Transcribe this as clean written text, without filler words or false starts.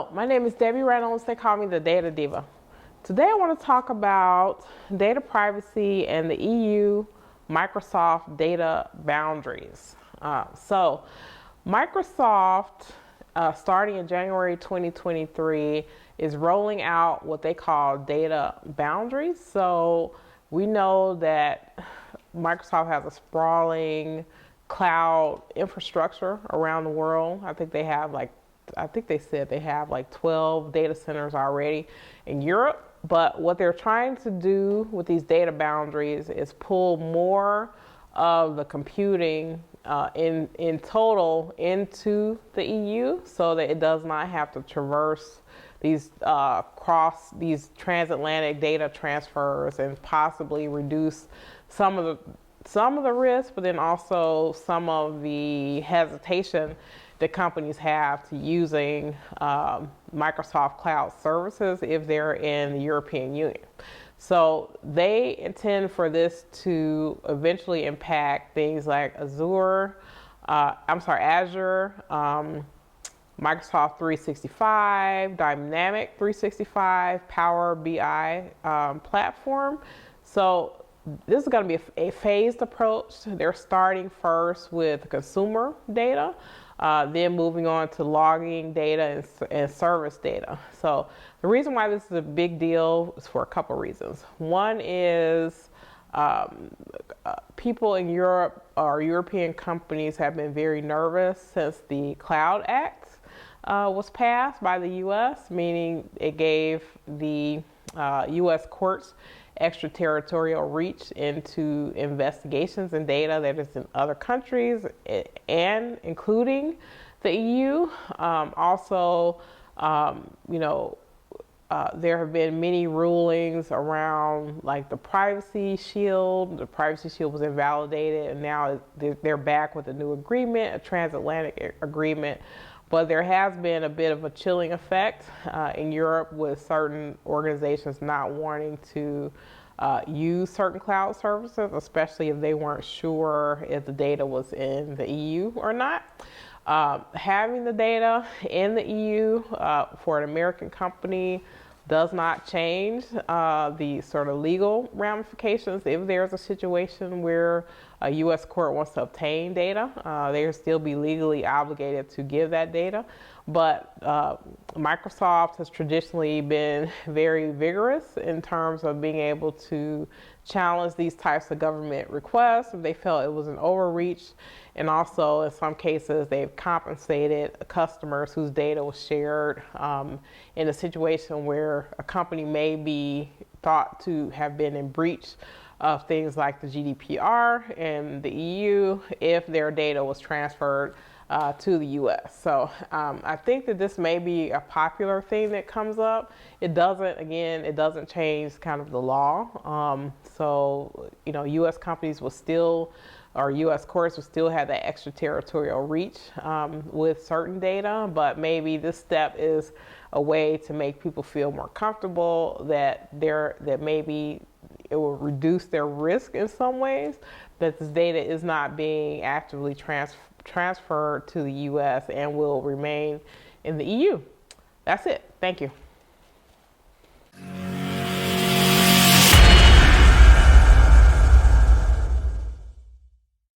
Hello, my name is Debbie Reynolds. They call me the Data Diva. Today I want to talk about data privacy and the EU Microsoft data boundaries. Microsoft, starting in January 2023, is rolling out what they call data boundaries. So we know that Microsoft has a sprawling cloud infrastructure around the world. I think they said they have like 12 data centers already in Europe. But what they're trying to do with these data boundaries is pull more of the computing in total into the EU, so that it does not have to traverse these these transatlantic data transfers, and possibly reduce some of the risk, but then also some of the hesitation that companies have to using Microsoft Cloud services if they're in the European Union. So they intend for this to eventually impact things like Azure, Microsoft 365, Dynamic 365, Power BI platform. So this is going to be a phased approach. They're starting first with consumer data, then moving on to logging data and service data. So the reason why this is a big deal is for a couple reasons. One is people in Europe, or European companies, have been very nervous since the Cloud Act was passed by the U.S., meaning it gave the U.S. courts extraterritorial reach into investigations and data that is in other countries, and including the EU. There have been many rulings around like the Privacy Shield. The Privacy Shield was invalidated, and now they're back with a new agreement, a transatlantic agreement. But there has been a bit of a chilling effect in Europe, with certain organizations not wanting to use certain cloud services, especially if they weren't sure if the data was in the EU or not. Having the data in the EU for an American company does not change the sort of legal ramifications. If there's a situation where a U.S. court wants to obtain data, they will still be legally obligated to give that data. But Microsoft has traditionally been very vigorous in terms of being able to challenge these types of government requests if they felt it was an overreach. And also, in some cases, they've compensated customers whose data was shared in a situation where a company may be thought to have been in breach of things like the GDPR and the EU if their data was transferred to the U.S. So I think that this may be a popular thing that comes up. It doesn't change kind of the law. U.S. companies will still, or U.S. courts will still have that extraterritorial reach with certain data, but maybe this step is a way to make people feel more comfortable that maybe it will reduce their risk in some ways, that this data is not being actively transferred to the U.S. and will remain in the EU. That's it. Thank you.